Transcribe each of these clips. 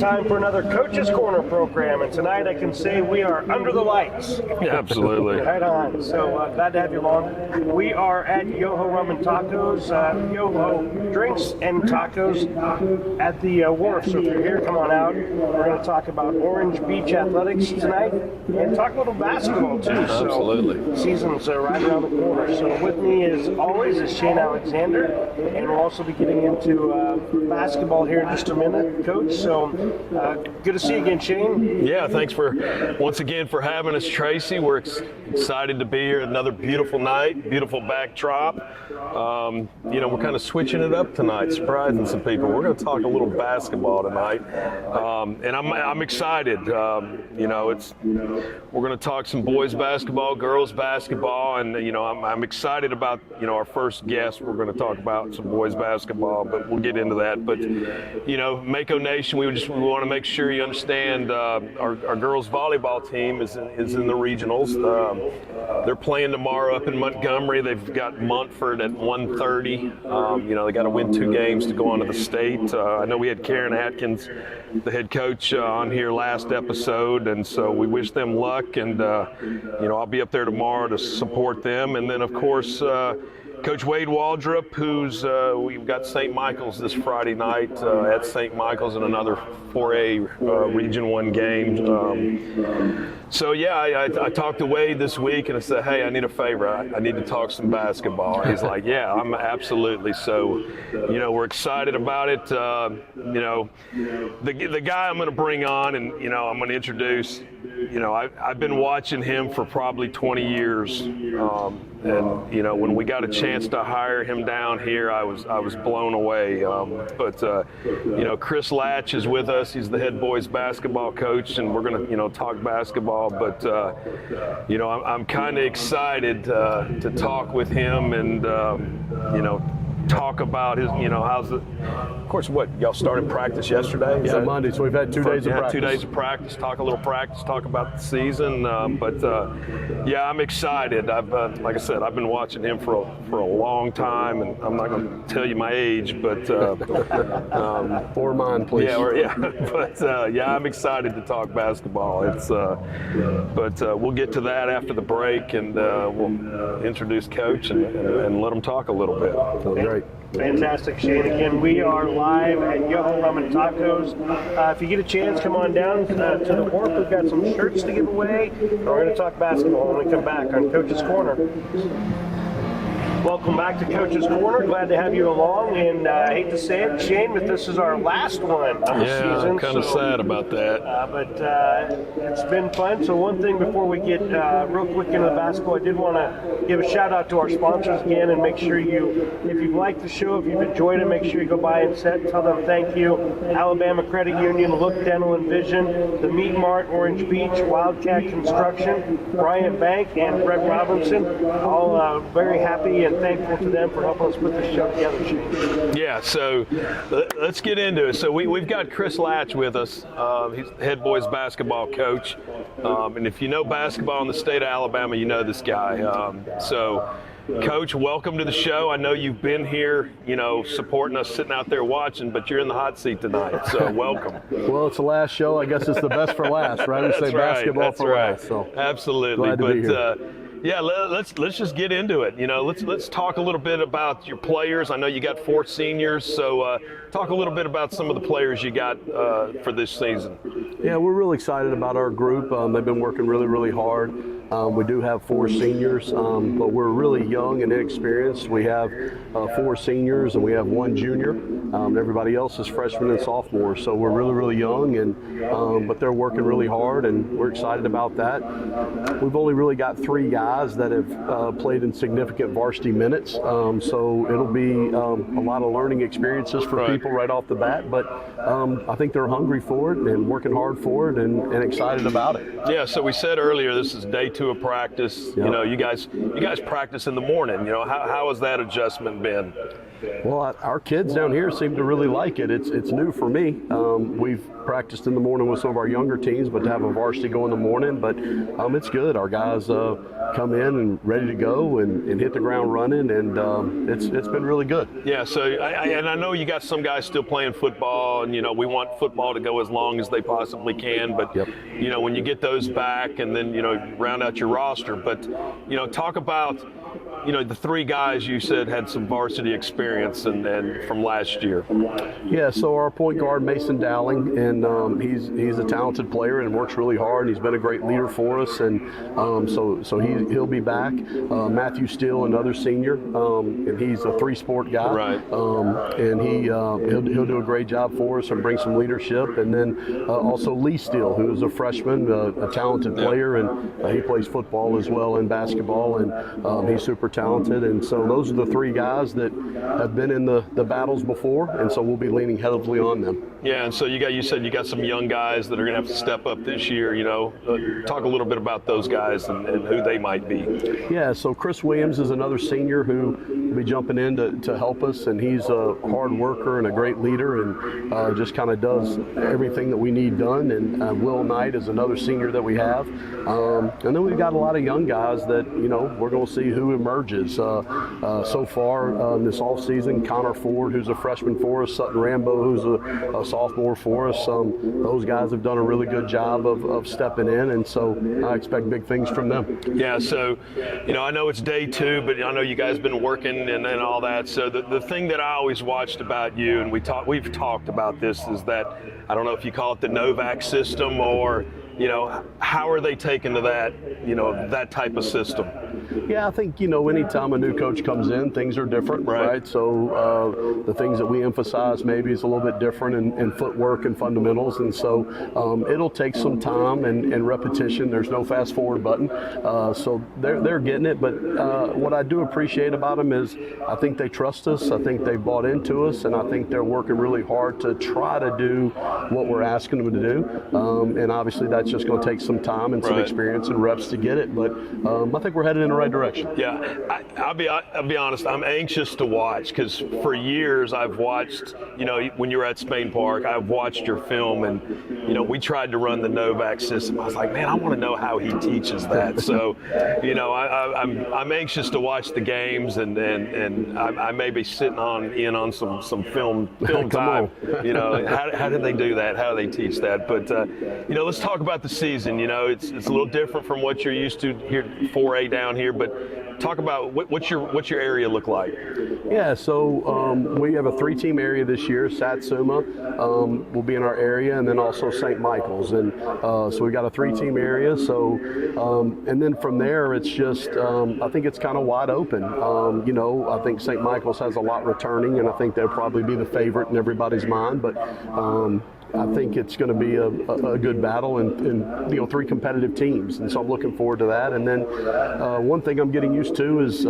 time for another Coaches Corner program, and tonight I can say we are under the lights. Yeah, absolutely. Right on. So glad to have you along. We are at YoHo Rum and Tacos, YoHo Drinks and Tacos at the wharf. So if you're here, come on out. We're going to talk about Orange Beach Athletics tonight and talk a little basketball too. Absolutely. So season's right around the corner. So with me, as always, is Shane Alexander, and we'll also be getting into basketball here in just a minute, Coach. So good to see you again, Shane. Yeah, thanks once again for having us, Tracy. We're excited to be here. Another beautiful night, beautiful backdrop. We're kind of switching it up tonight, surprising some people. We're going to talk a little basketball tonight, and I'm excited. We're going to talk some boys basketball, girls basketball, and I'm excited about our first guest. We're going to talk about some boys basketball, but we'll get into that. But Mako Nation, we want to make sure you understand our girls volleyball team is in the regionals. They're playing tomorrow up in Montgomery. They've got Montford at 1:30. They got to win 2 games to go on to the state. I know we had Karen Atkins, the head coach, on here last episode, and so we wish them luck. And I'll be up there tomorrow to support them. And then of course, Coach Wade Waldrop, we've got St. Michael's this Friday night at St. Michael's in another 4A Region 1 game. I talked to Wade this week and I said, hey, I need a favor. I need to talk some basketball. And he's like, yeah, I'm absolutely. So, we're excited about it. The guy I'm going to bring on and, I'm going to introduce, I've been watching him for probably 20 years. When we got a chance to hire him down here, I was blown away. Chris Latch is with us. He's the head boys basketball coach, and we're going to talk basketball. But I'm kind of excited to talk with him and talk about his, how's it. Of course, y'all started practice yesterday? Yeah, Monday, so we've had 2 days of practice. 2 days of practice, talk a little practice, talk about the season. I'm excited. Like I said, I've been watching him for a long time, and I'm not going to tell you my age, but or mine, please. I'm excited to talk basketball. We'll get to that after the break, and we'll introduce Coach and let him talk a little bit. Great. Fantastic, Shane. Again, we are live at YoHo Rum and Tacos. If you get a chance, come on down to the wharf. We've got some shirts to give away. We're going to talk basketball when we come back on Coach's Corner. Welcome back to Coach's Corner. Glad to have you along, and I hate to say it, Shane, but this is our last one of the season. Yeah, I'm kind of sad about that. But it's been fun. So one thing before we get real quick into the basketball, I did want to give a shout out to our sponsors again, and make sure if you've liked the show, if you've enjoyed it, make sure you go by and tell them thank you. Alabama Credit Union, Look Dental and Vision, the Meat Mart, Orange Beach, Wildcat Construction, Bryant Bank, and Brett Robinson. All very happy and thankful to them for helping us put this show together, Shane. Yeah, so let's get into it. So we've got Chris Latch with us. He's the head boys basketball coach. And if you know basketball in the state of Alabama, you know this guy. Coach, welcome to the show. I know you've been here, supporting us, sitting out there watching, but you're in the hot seat tonight, so welcome. Well, it's the last show. I guess it's the best for last, right? We say basketball for last. So absolutely. Glad to be here. Let's just get into it. Let's talk a little bit about your players. I know you got 4 seniors, so talk a little bit about some of the players you got for this season. Yeah, we're really excited about our group. They've been working really, really hard. We do have 4 seniors, but we're really young and inexperienced. We have 4 seniors and we have 1 junior. Everybody else is freshmen and sophomores, so we're really, really young, but they're working really hard, and we're excited about that. We've only really got 3 guys that have played in significant varsity minutes, so it'll be a lot of learning experiences for people right off the bat, but I think they're hungry for it and working hard for it and excited about it. Yeah, so we said earlier this is day 2 of practice. Yep. You guys practice in the morning. How has that adjustment been? Well, our kids down here seem to really like it. It's new for me. We've practiced in the morning with some of our younger teams, but to have a varsity go in the morning, but it's good. Our guys come in and ready to go and hit the ground running, and it's been really good. Yeah, so I know you got some guys still playing football, and we want football to go as long as they possibly can, but Yep. When you get those back and then round out your roster, but talk about the three guys you said had some varsity experience and from last year. Yeah, so our point guard Mason Dowling, and he's a talented player and works really hard, and he's been a great leader for us, and so he'll be back. Matthew Steele, another senior, and he's a three-sport guy, right? And he'll do a great job for us and bring some leadership. And then also Lee Steele, who is a freshman, a talented player, and he plays football as well and basketball, and he's super talented. And so those are the three guys that have been in the battles before, and so we'll be leaning heavily on them. Yeah, and so you said you got some young guys that are going to have to step up this year. Talk a little bit about those guys and who they might be. Yeah, so Chris Williams is another senior who will be jumping in to help us, and he's a hard worker and a great leader, and just kind of does everything that we need done. And Will Knight is another senior that we have, and then we've got a lot of young guys that we're going to see who emerges. So far this off season, Connor Ford, who's a freshman for us, Sutton Rambo, who's a sophomore for us. Those guys have done a really good job of stepping in, and so I expect big things from them. Yeah, so I know it's day 2, but I know you guys have been working and all that. So the thing that I always watched about you, and we've talked about this, is that I don't know if you call it the Novak system, or how are they taking to that, that type of system? Yeah, I think, anytime a new coach comes in, things are different, right? So the things that we emphasize maybe is a little bit different in footwork and fundamentals, and so it'll take some time and repetition. There's no fast forward button, so they're getting it. But what I do appreciate about them is I think they trust us. I think they bought into us, and I think they're working really hard to try to do what we're asking them to do. And obviously that's just going to take some time and some experience and reps to get it. But I think we're headed in the right direction. Yeah, I'll be honest. I'm anxious to watch, because for years I've watched. When you were at Spain Park, I've watched your film, and we tried to run the Novak system. I was like, man, I want to know how he teaches that. So, I'm anxious to watch the games, and I may be sitting on some film time. How did they do that? How do they teach that? But let's talk about the season. It's a little different from what you're used to here, 4A down here, but talk about what's your area look like? Yeah, so we have a 3-team area this year. Satsuma will be in our area, and then also St. Michael's, and so we got a 3-team area. So and then from there, it's just I think it's kind of wide open. I think St. Michael's has a lot returning, and I think they'll probably be the favorite in everybody's mind, but I think it's going to be a good battle, and 3 competitive teams, and so I'm looking forward to that. And then one thing I'm getting used to is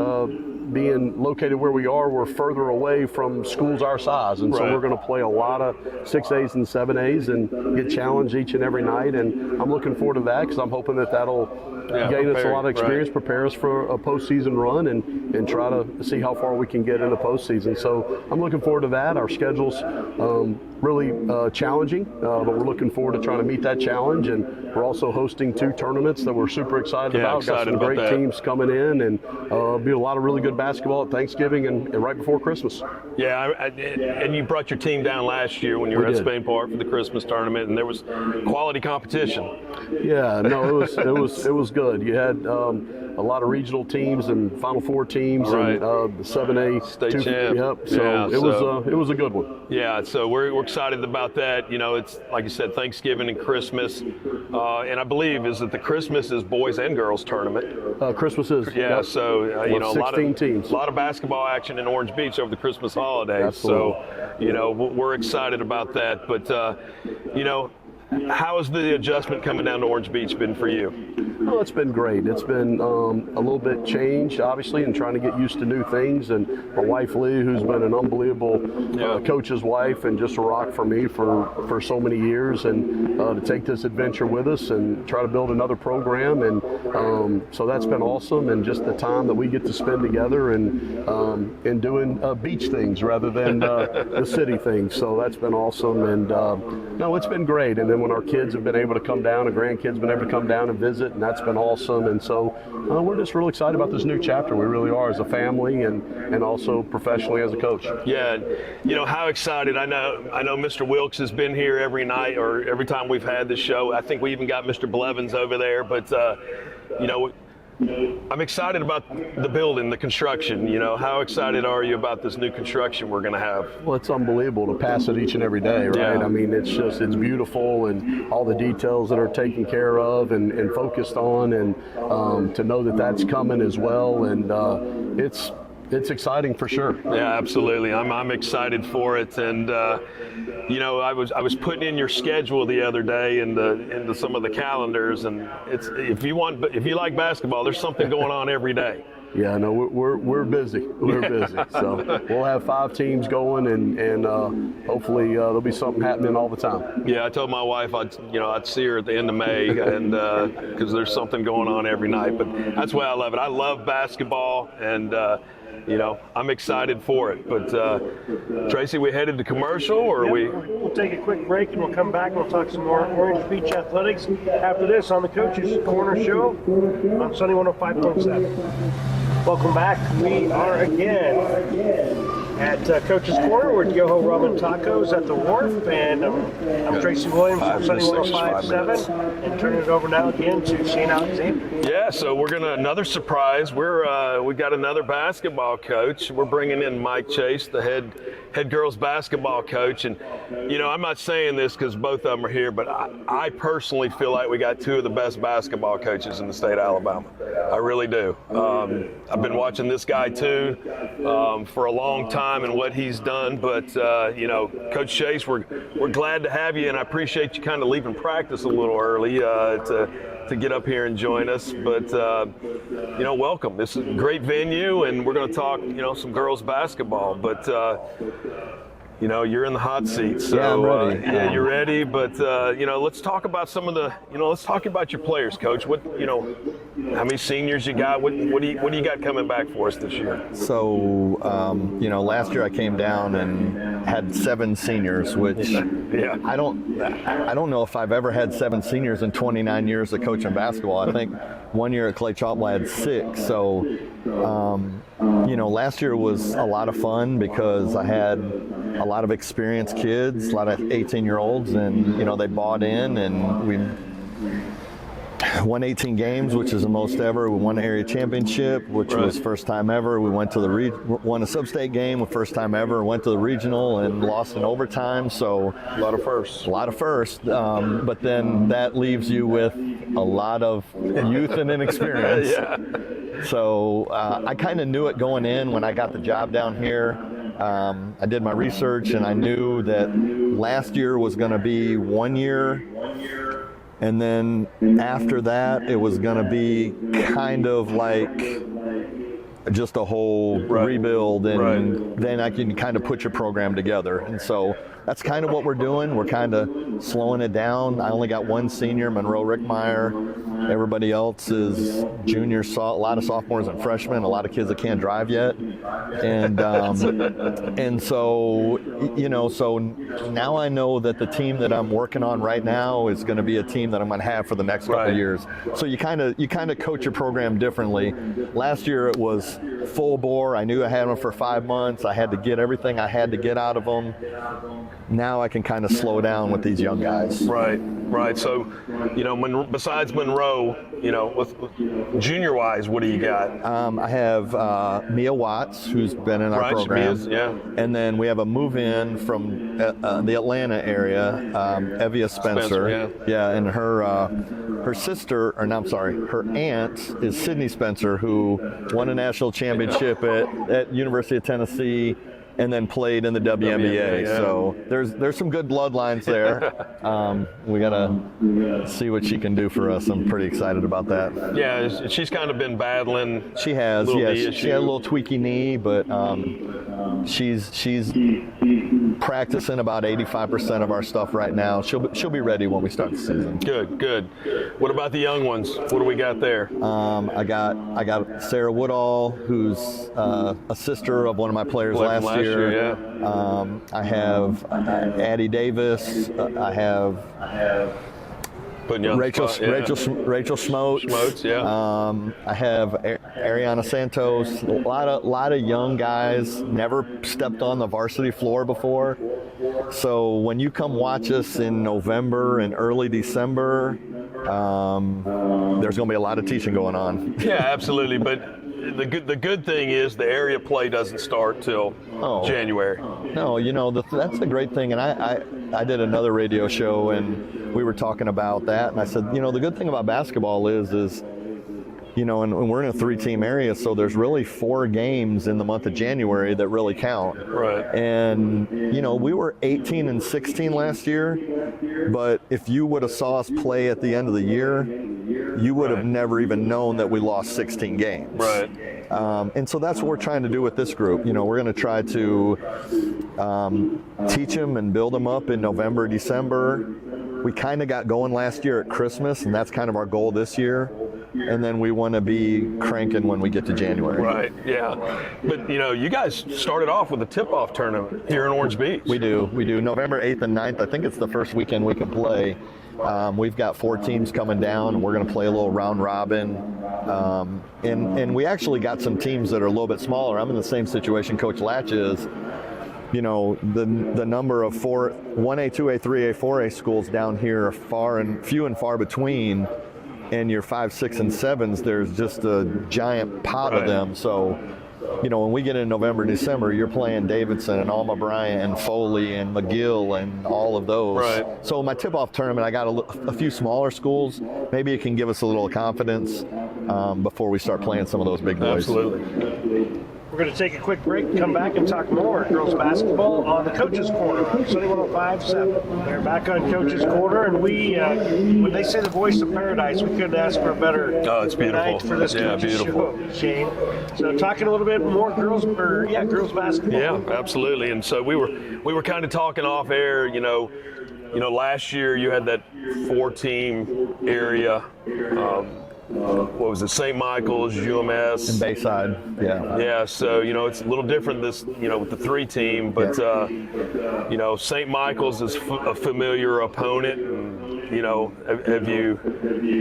being located where we are, we're further away from schools our size, and so we're going to play a lot of 6As and 7As and get challenged each and every night, and I'm looking forward to that, because I'm hoping that'll gain us a lot of experience, prepare us for a postseason run, and try to see how far we can get in the postseason. So I'm looking forward to that. Our schedule's really challenging, but we're looking forward to trying to meet that challenge, and we're also hosting 2 tournaments that we're super excited about. Got some great teams coming in, and be a lot of really good basketball at Thanksgiving and right before Christmas. Yeah, and you brought your team down last year when you were at Spain Park for the Christmas tournament, and there was quality competition. Yeah, no, it was good. You had a lot of regional teams and Final Four teams, and the 7A state champ. Yep. So it was a good one. Yeah, so we're excited about that. It's like you said, Thanksgiving and Christmas, and I believe is that the Christmas is boys and girls tournament. Christmas is. Yeah, so a lot of teams. A lot of basketball action in Orange Beach over the Christmas holidays. Absolutely. So we're excited about that. But how has the adjustment coming down to Orange Beach been for you? Well, it's been great. It's been a little bit changed, obviously, and trying to get used to new things. And my wife, Lee, who's been an unbelievable coach's wife and just a rock for me for so many years, and to take this adventure with us and try to build another program. And so that's been awesome, and just the time that we get to spend together and doing beach things rather than the city things. So that's been awesome. And no, it's been great. And then when our kids have been able to come down, and grandkids been able to come down and visit, and that's been awesome. And so we're just really excited about this new chapter. We really are, as a family and also professionally as a coach. Yeah, you know, how excited. I know Mr. Wilkes has been here every night or every time we've had this show. I think we even got Mr. Blevins over there, but you know, I'm excited about the building, the construction. You know, how excited are you about this new construction we're going to have? Well, it's unbelievable to pass it each and every day, right? Yeah. I mean, it's beautiful, and all the details that are taken care of and focused on, and to know that that's coming as well, and it's exciting for sure. Yeah, absolutely. I'm excited for it, and you know, I was putting in your schedule the other day into some of the calendars, and it's if you like basketball, there's something going on every day. Yeah, no, we're busy. We're busy. So we'll have 5 teams going, and hopefully there'll be something happening all the time. Yeah, I told my wife I'd see her at the end of May, and because there's something going on every night. But that's why I love it. I love basketball, and you know, I'm excited for it. But Tracy, we headed to commercial, or We'll take a quick break, and we'll come back and we'll talk some more Orange Beach athletics after this on the Coaches Corner Show on Sunny 105.7. Welcome back. We are again at Coach's Corner. We're at YoHo Ramen Tacos at the Wharf, and I'm Tracy Williams from Sunny 105.7, and turning it over now again to Shane Alexander. Yeah, so we're another surprise. We got another basketball coach. We're bringing in Mike Chase, the head girls basketball coach, and you know, I'm not saying this because both of them are here, but I personally feel like we got 2 of the best basketball coaches in the state of Alabama. I really do. I've been watching this guy too for a long time and what he's done, but you know, Coach Chase, we're glad to have you, and I appreciate you kind of leaving practice a little early to get up here and join us. But you know, welcome. This is a great venue, and we're going to talk, you know, some girls basketball. But you know, you're in the hot seat, so yeah, I'm ready. Yeah, you're ready. But you know, let's talk about some of the, you know, let's talk about your players, Coach. What, you know, how many seniors you got? What do you got coming back for us this year? So you know, last year I came down and had 7 seniors, which Yeah. I don't know if I've ever had 7 seniors in 29 years of coaching basketball. I think one year at Clay Chapel I had 6. So you know, last year was a lot of fun because I had a lot of experienced kids, a lot of 18-year-olds, and you know, they bought in, and we won 18 games, which is the most ever. We won the area championship, which was first time ever. We went to won a sub-state game, the first time ever. Went to the regional and lost in overtime. So A lot of firsts. a lot of firsts. But then that leaves you with a lot of youth and inexperience. Yeah. So I kind of knew it going in when I got the job down here. I did my research, and I knew that last year was going to be 1 year, and then after that it was going to be kind of like just a whole rebuild, and then I can kind of put your program together. And so that's kind of what we're doing. We're kind of slowing it down. I only got 1 senior, Monroe Rickmeyer. Everybody else is juniors, a lot of sophomores and freshmen, a lot of kids that can't drive yet. And and so, you know, so now I know that the team that I'm working on right now is going to be a team that I'm going to have for the next couple of years. So you kind of coach your program differently. Last year it was full bore. I knew I had them for 5 months. I had to get everything I had to get out of them. Now I can kind of slow down with these young guys. Right. So, you know, besides Monroe, you know, with junior-wise, what do you got? I have Mia Watts, who's been in our program. And then we have a move-in from the Atlanta area, Evia Spencer. And her sister, or no, I'm sorry, her aunt is Sydney Spencer, who won a national championship at University of Tennessee, and then played in the WNBA. So there's some good bloodlines there. We gotta see what she can do for us. I'm pretty excited about that. Yeah, she's kind of been battling. She has, yes. She had a little tweaky knee, but she's practicing about 85% of our stuff right now. She'll be ready when we start the season. Good. What about the young ones? What do we got there? I got Sarah Woodall, who's a sister of one of my players last year. Yeah. I have Addie Davis. I have Rachel Schmotes. Yeah. I have Ariana Santos. A lot of young guys, never stepped on the varsity floor before. So when you come watch us in November and early December, there's going to be a lot of teaching going on. Yeah, absolutely. But the good thing is the area play doesn't start till January. No, that's the great thing. And I did another radio show and we were talking about that. And I said, the good thing about basketball is and we're in a 3-team area, so there's really 4 games in the month of January that really count. Right. And, we were 18 and 16 last year, but if you would have saw us play at the end of the year, you would have never even known that we lost 16 games. Right. And so that's what we're trying to do with this group. We're going to try to teach them and build them up in November, December. We kind of got going last year at Christmas, and that's kind of our goal this year. And then we want to be cranking when we get to January. Right, yeah. But, you guys started off with a tip-off tournament here in Orange Beach. We do. November 8th and 9th. I think it's the first weekend we can play. We've got 4 teams coming down, and we're going to play a little round robin. And we actually got some teams that are a little bit smaller. I'm in the same situation Coach Latch is. The number of 1A, 2A, 3A, 4A schools down here are few and far between. And your 5, 6, and 7s, there's just a giant pot of them. So, when we get in November, December, you're playing Davidson and Alma Bryant and Foley and McGill and all of those. Right. So my tip-off tournament, I got a few smaller schools. Maybe it can give us a little confidence before we start playing some of those big boys. Absolutely. We're going to take a quick break, come back and talk more girls basketball on the Coaches Corner on Sunny 105.7. We're back on Coaches Corner, and we, when they say the voice of paradise, we couldn't ask for a better it's beautiful. night for this Coaches Show, Shane. So talking a little bit more girls basketball. Yeah, absolutely. And so we were kind of talking off air, last year you had that 4-team area. What was it? St. Michael's, UMS, and Bayside. Yeah. Yeah. So it's a little different with the 3-team, but St. Michael's is a familiar opponent. And, have you?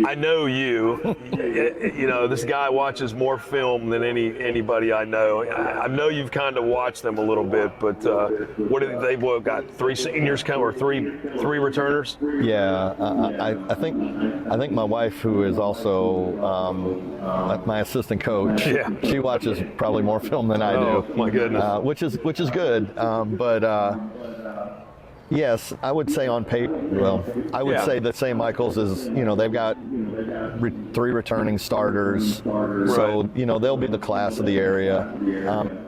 I know you. This guy watches more film than anybody I know. I know you've kind of watched them a little bit, but they've got 3 seniors come or three returners. Yeah. I think my wife, who is also my assistant coach, she watches probably more film than I do. Oh my goodness! Which is good, but yes, I would say on paper. Well, I would say that St. Michael's is they've got 3 returning starters, so they'll be the class of the area.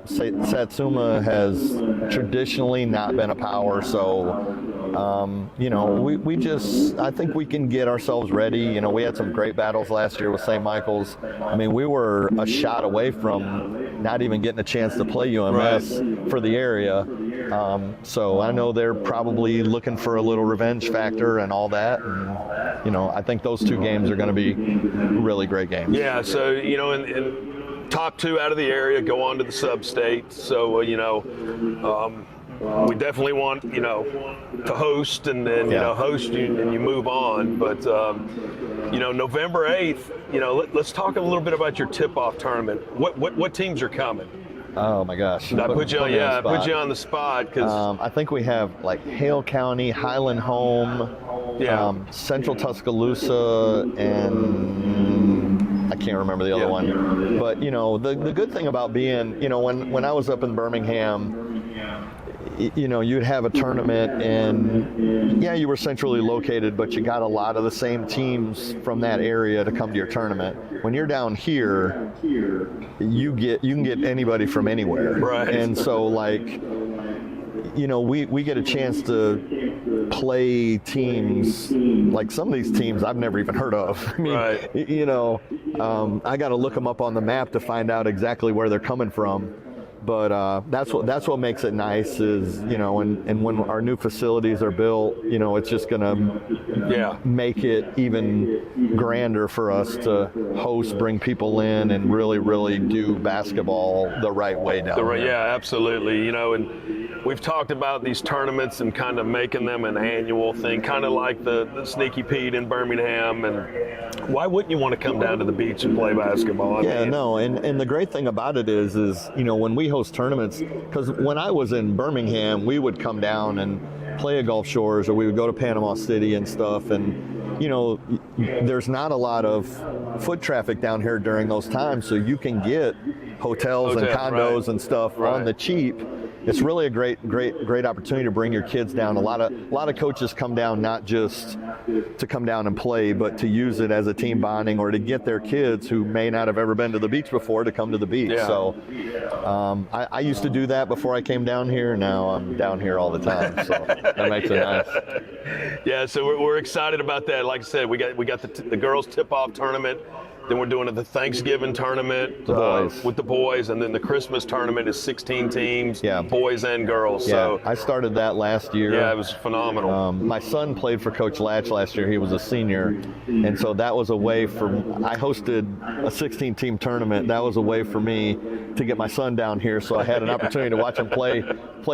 Satsuma has traditionally not been a power, so. I think we can get ourselves ready. We had some great battles last year with St. Michael's. I mean, we were a shot away from not even getting a chance to play UMS for the area. So I know they're probably looking for a little revenge factor and all that. And, I think those 2 games are going to be really great games. Yeah, so, in top 2 out of the area go on to the sub-state. So, we definitely want, to host and then, host you and you move on. But, November 8th, let's talk a little bit about your tip-off tournament. What teams are coming? Oh my gosh! I put you on the spot because I think we have like Hale County, Highland Home, Central Tuscaloosa, and I can't remember the other one. But the good thing about being when I was up in Birmingham, you'd have a tournament and you were centrally located, but you got a lot of the same teams from that area to come to your tournament. When you're down here, you can get anybody from anywhere. Right. And so we get a chance to play teams like some of these teams I've never even heard of. I mean, I got to look them up on the map to find out exactly where they're coming from. But that's what makes it nice is, you know, and when our new facilities are built, you know, it's just going to make it even grander for us to host, bring people in, and really do basketball the right way down there. Yeah, absolutely. You know, and we've talked about these tournaments and kind of making them an annual thing, kind of like the Sneaky Pete in Birmingham. And why wouldn't you want to come down to the beach and play basketball? And the great thing about it is you know, when we host tournaments, because when I was in Birmingham, we would come down and play at Gulf Shores, or we would go to Panama City and stuff, and you know, there's not a lot of foot traffic down here during those times, so you can get hotels and condos and stuff on the cheap. It's really a great opportunity to bring your kids down. A lot of coaches come down not just to come down and play, but to use it as a team bonding, or to get their kids who may not have ever been to the beach before to come to the beach. Yeah. So I used to do that before I came down here. Now I'm down here all the time, so that makes it nice. Yeah, so we're excited about that. Like I said, we got the girls tip-off tournament. Then we're doing the Thanksgiving tournament with the boys, and then the Christmas tournament is 16 teams, boys and girls. Yeah, so I started that last year. Yeah, it was phenomenal. My son played for Coach Latch last year. He was a senior, and so that was a way I hosted a 16-team tournament. That was a way for me to get my son down here, so I had an opportunity to watch him play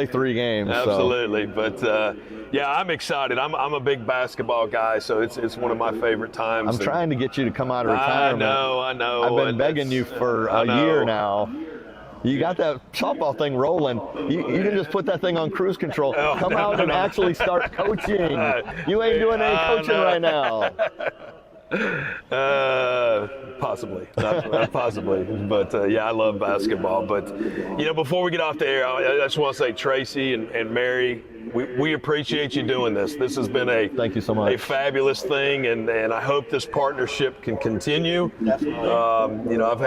3 games. Absolutely, but yeah, I'm excited. I'm a big basketball guy, so it's one of my favorite times. I'm trying to get you to come out of retirement. I know. I've been begging you for a year now. You got that softball thing rolling. You can just put that thing on cruise control. Come out and actually start coaching. You ain't doing any coaching right now. Possibly, not possibly, but yeah, I love basketball. But you know, before we get off the air, I just want to say, Tracy and Mary, we appreciate you doing this. This has been thank you so much. A fabulous thing, and I hope this partnership can continue. Definitely. You know, I've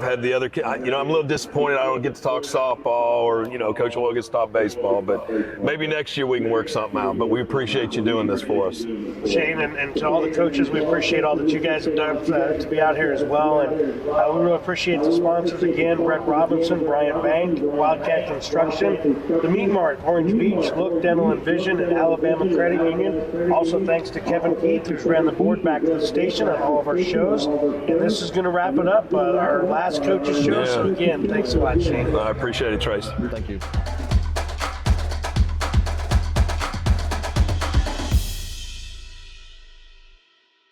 had the other kid. You know, I'm a little disappointed I don't get to talk softball, or you know, Coach Will gets to talk baseball. But maybe next year we can work something out. But we appreciate you doing this for us, Shane, and to all the coaches, we appreciate all that you guys have done to be out here as well. And we really appreciate the sponsors again: Brett Robinson, Bryant Bank, Wildcat Construction, the Meat Mart, Orange Beach, Look Dental and Vision, and Alabama Credit Union. Also thanks to Kevin Keith, who's ran the board back to the station on all of our shows. And this is going to wrap it up, our last Coaches Show. So again, thanks a lot, Shane. I appreciate it, Trace. Thank you.